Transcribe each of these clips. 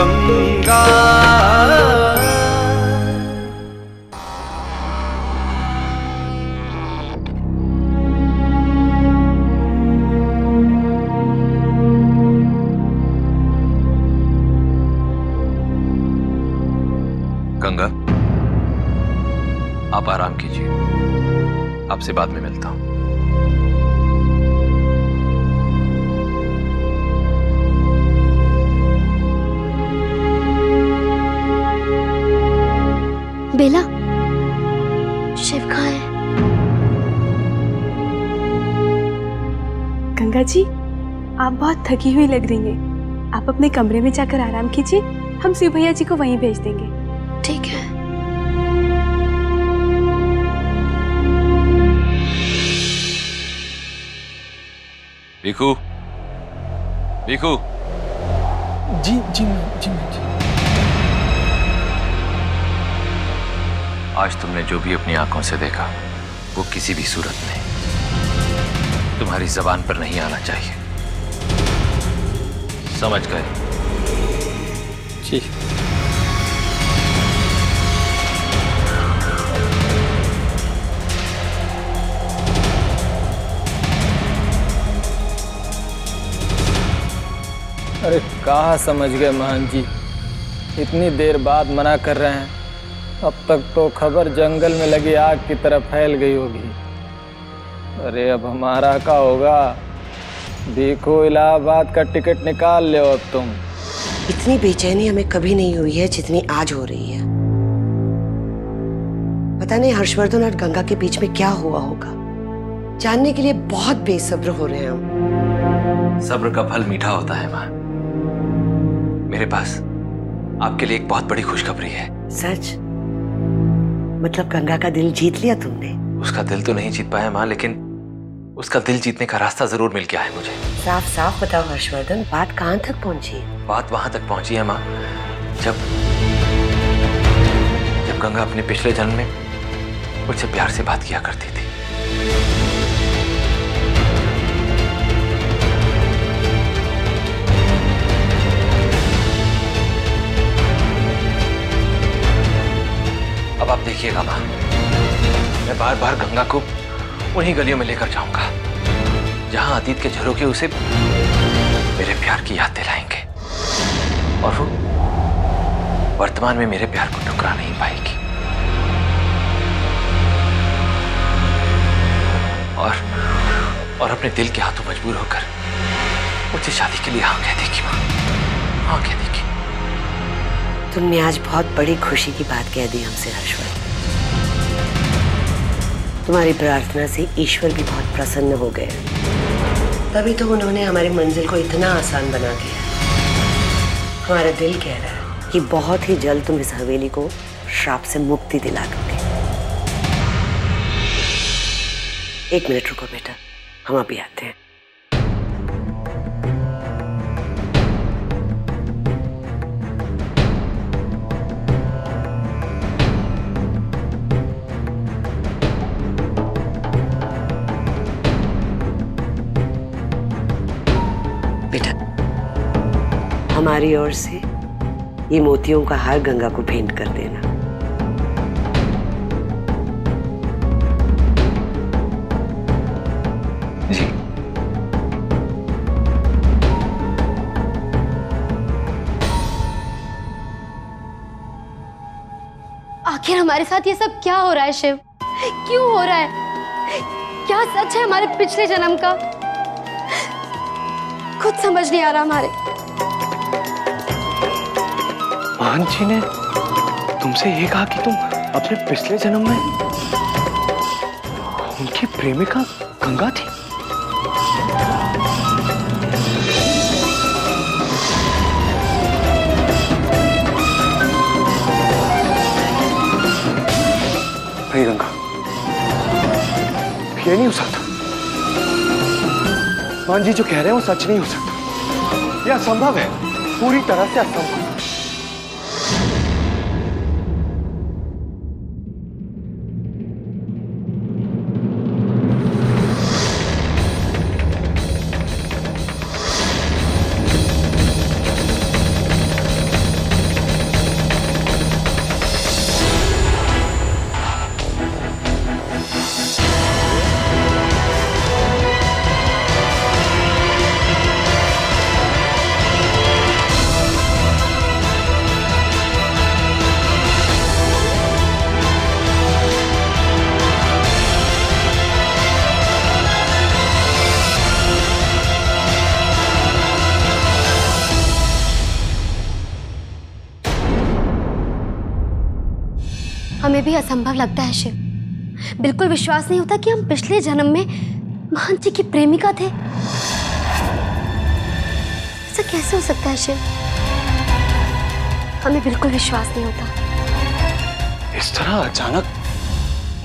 गंगा। गंगा, आप आराम कीजिए, आपसे बाद में मिलता हूं। बेला, शिव कहाँ है? गंगा जी, आप बहुत थकी हुई लग रही हैं। आप अपने कमरे में जाकर आराम कीजिए, हम शिव भैया जी को वहीं भेज देंगे। ठीक है। भिखू, भिखू। जी जी जी जी। आज तुमने जो भी अपनी आंखों से देखा वो किसी भी सूरत में तुम्हारी जबान पर नहीं आना चाहिए, समझ गए? जी। अरे कहाँ समझ गए महान जी, इतनी देर बाद मना कर रहे हैं। अब तक तो खबर जंगल में लगी आग की तरह फैल गई होगी। अरे अब हमारा क्या होगा? देखो, इलाहाबाद का टिकट निकाल लो अब तुम। इतनी बेचैनी हमें कभी नहीं हुई है जितनी आज हो रही है। पता नहीं हर्षवर्धन और गंगा के बीच में क्या हुआ होगा। जानने के लिए बहुत बेसब्र हो रहे हैं हम। सब्र का फल मीठा होता है मां। मेरे पास आपके लिए एक बहुत बड़ी खुशखबरी है। सच? मतलब गंगा का दिल जीत लिया तुमने? उसका दिल तो नहीं जीत पाया मां, लेकिन उसका दिल जीतने का रास्ता जरूर मिल गया है मुझे। साफ साफ बताओ हर्षवर्धन, बात कहाँ तक पहुंची? बात वहां तक पहुंची है मां, जब गंगा अपने पिछले जन्म में मुझसे प्यार से बात किया करती थी। अब आप देखिएगा मां, मैं बार बार गंगा को उन्हीं गलियों में लेकर जाऊंगा जहां अतीत के झरोखे उसे मेरे प्यार की याद दिलाएंगे, और वो वर्तमान में मेरे प्यार को ठुकरा नहीं पाएगी। और अपने दिल के हाथों मजबूर होकर मुझसे शादी के लिए हाँ कह देगी मां, हाँ कह देगी। तुमने आज बहुत बड़ी खुशी की बात कह दी हमसे हर्षवर्धन। तुम्हारी प्रार्थना से ईश्वर भी बहुत प्रसन्न हो गए। तभी तो उन्होंने हमारी मंजिल को इतना आसान बना दिया। हमारा दिल कह रहा है कि बहुत ही जल्द तुम इस हवेली को श्राप से मुक्ति दिला दोगे। 1 मिनट रुको बेटा, हम अभी आते हैं। बेटा, हमारी ओर से ये मोतियों का हार गंगा को भेंट कर देना। जी। आखिर हमारे साथ ये सब क्या हो रहा है शिव? क्यों हो रहा है? क्या सच है हमारे पिछले जन्म का? खुद समझ नहीं आ रहा हमारे। महान जी ने तुमसे ये कहा कि तुम अपने पिछले जन्म में उनकी प्रेमिका गंगा थी? नहीं गंगा, ये नहीं हो सकता। मान जी जो कह रहे हैं वो सच नहीं हो सकता। यह असंभव है, पूरी तरह से असंभव। मुझे भी असंभव लगता है शिव। बिल्कुल विश्वास नहीं होता कि हम पिछले जन्म में महंत जी की प्रेमिका थे। ऐसा कैसे हो सकता है शिव? हमें बिल्कुल विश्वास नहीं होता। इस तरह अचानक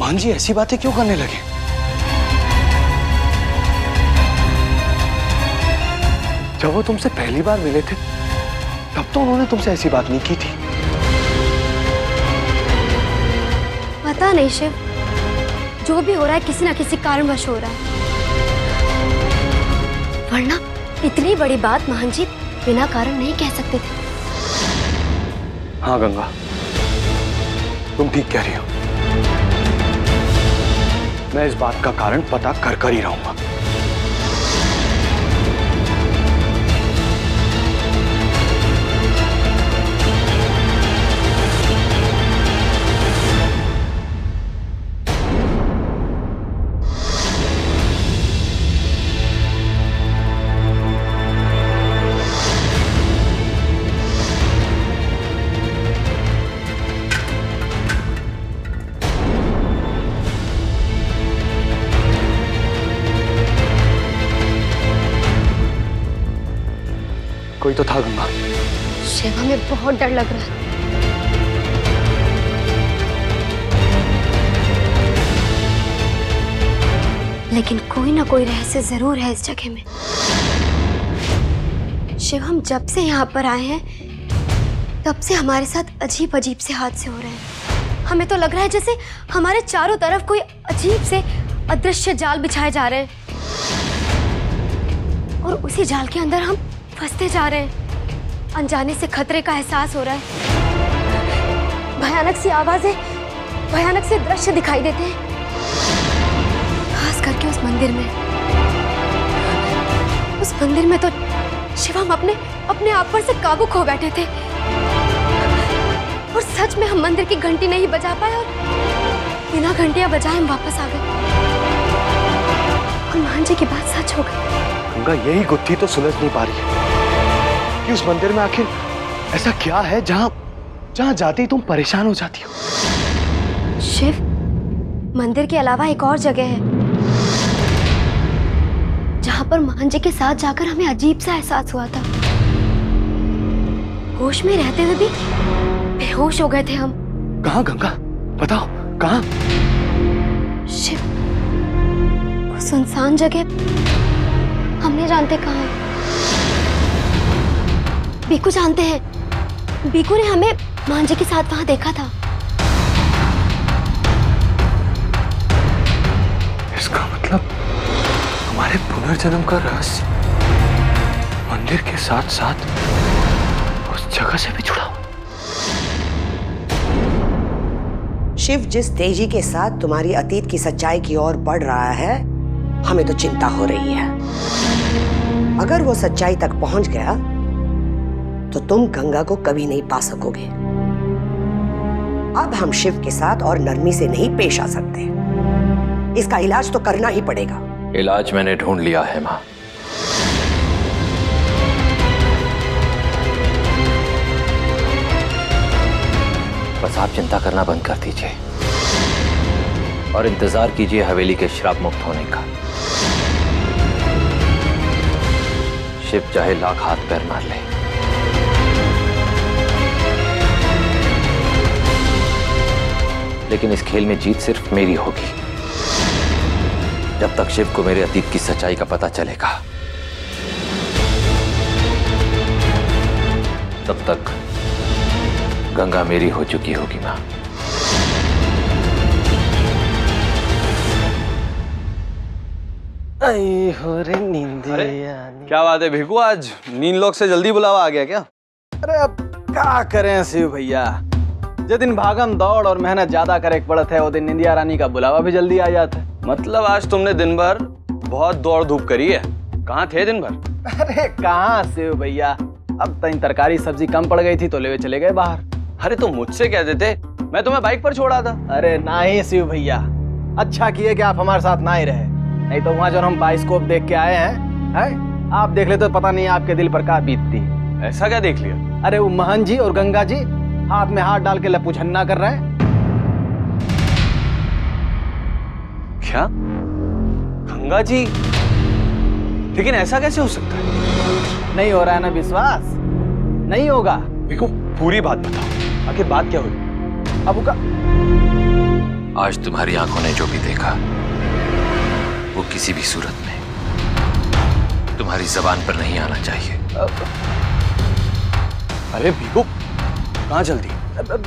मान जी ऐसी बातें क्यों करने लगे? जब वो तुमसे पहली बार मिले थे तब तो उन्होंने तुमसे ऐसी बात नहीं की थी। पता नहीं शिव, जो भी हो रहा है किसी ना किसी कारणवश हो रहा है, वरना इतनी बड़ी बात महंत जी बिना कारण नहीं कह सकते थे। हाँ गंगा, तुम ठीक कह रही हो। मैं इस बात का कारण पता कर ही रहूंगा। कोई तो था गंगा। शिव, हमें बहुत डर लग रहा है। लेकिन कोई ना कोई रहस्य जरूर है इस जगह में। शिव, हम जब से यहाँ पर आए हैं तब से हमारे साथ अजीब अजीब से हादसे हो रहे हैं। हमें तो लग रहा है जैसे हमारे चारों तरफ कोई अजीब से अदृश्य जाल बिछाए जा रहे हैं और उसी जाल के अंदर हम फंसते जा रहे हैं। अनजाने से खतरे का एहसास हो रहा है। भयानक सी आवाजें, भयानक से दृश्य दिखाई देते हैं, खास करके उस मंदिर में। उस मंदिर में तो शिव, हम अपने आप पर से काबू खो बैठे थे और सच में हम मंदिर की घंटी नहीं बजा पाए और बिना घंटियां बजाए हम वापस आ गए और महंत जी की बात सच हो गई। गंगा, यही गुत्थी तो सुलझ नहीं पा रही है कि उस मंदिर में आखिर ऐसा क्या है जहां जाते ही तुम परेशान हो जाती हो। शिव, मंदिर के अलावा एक और जगह है जहां पर महंत जी के साथ जाकर हमें अजीब सा एहसास हुआ था। होश में रहते हुए भी बेहोश हो गए थे हम। कहाँ गंगा, बताओ कहाँ? शिव, वो सुनसान जगह हम नहीं जानते कहाँ है। बीकू जानते हैं। बीकू ने हमें महंत जी के साथ वहां देखा था। इसका मतलब हमारे पुनर्जन्म का रहस्य मंदिर के साथ साथ उस जगह से भी जुड़ा हुआ। शिव, जिस तेजी के साथ तुम्हारी अतीत की सच्चाई की ओर बढ़ रहा है, हमें तो चिंता हो रही है। अगर वो सच्चाई तक पहुंच गया तो तुम गंगा को कभी नहीं पा सकोगे। अब हम शिव के साथ और नरमी से नहीं पेश आ सकते। इसका इलाज तो करना ही पड़ेगा। इलाज मैंने ढूंढ लिया है माँ। बस आप चिंता करना बंद कर दीजिए और इंतजार कीजिए हवेली के श्राप मुक्त होने का। शिव चाहे लाख हाथ पैर मार ले, लेकिन इस खेल में जीत सिर्फ मेरी होगी। जब तक शिव को मेरे अतीत की सच्चाई का पता चलेगा तब तक गंगा मेरी हो चुकी होगी मां। आई हो रे नींद। क्या बात है भिकू, आज नींद लोग से जल्दी बुलावा आ गया क्या? अरे अब क्या करें शिव भैया, जो दिन भागम दौड़ और मेहनत ज्यादा करे पड़त है वो दिन निंदिया रानी का बुलावा भी जल्दी आ जाता है। मतलब आज तुमने दिन भर बहुत दौड़ धूप करी है। कहाँ थे दिन भर? अरे कहाँ शिव भैया, अब तक तरकारी सब्जी कम पड़ गई थी तो लेवे चले गए बाहर। अरे तुम मुझसे कहते थे, मैं तुम्हें बाइक पर छोड़ा था। अरे नहीं शिव भैया, अच्छा किए कि आप हमारे साथ ना ही रहे, नहीं तो वहाँ जो हम बाइस्कोप देख के आए हैं, आप देख ले तो पता नहीं आपके दिल पर क्या बीतती। ऐसा क्या देख लिया? अरे वो महंत जी और गंगा जी हाथ में हाथ डाल के लपू झन्ना कर रहे हैं। क्या? गंगा जी? लेकिन ऐसा कैसे हो सकता है? नहीं हो रहा है ना विश्वास? नहीं होगा। देखो पूरी बात बताओ, आखिर बात क्या हुई? अब का आज तुम्हारी आंखों ने जो भी देखा वो किसी भी सूरत में तुम्हारी जबान पर नहीं आना चाहिए। अरे भिगो, कहाँ जल्दी?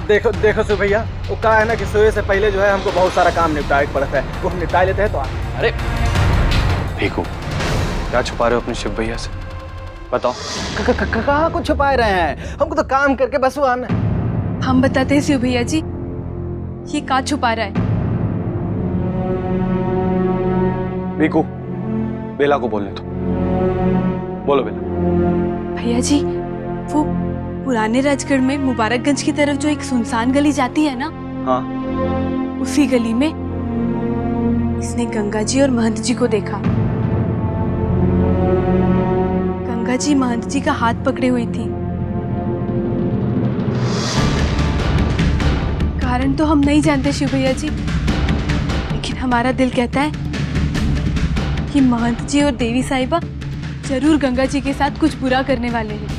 देखो देखो शिव भैया, वो कहा है ना कि सोए से पहले जो है हमको बहुत सारा काम निपटाए पड़ता है, वो हम निपटा लेते हैं तो अरे भिगो, क्या छुपा रहे हो अपने शिव भैया से? बताओ। कहाँ कुछ छुपा रहे हैं? हमको तो काम करके बस वो आना है। हम बताते हैं शिव भैया जी, ये का छुपा रहा है। भिगो, बेला को बोलने दो। बोलो बेला। भैया जी, वो पुराने राजगढ़ में मुबारकगंज की तरफ जो एक सुनसान गली जाती है ना, हाँ। उसी गली में इसने गंगा जी और महंत जी को देखा। गंगा जी महंत जी का हाथ पकड़े हुई थी। कारण तो हम नहीं जानते शिव भैया जी, लेकिन हमारा दिल कहता है कि महंत जी और देवी साहिबा जरूर गंगा जी के साथ कुछ बुरा करने वाले हैं।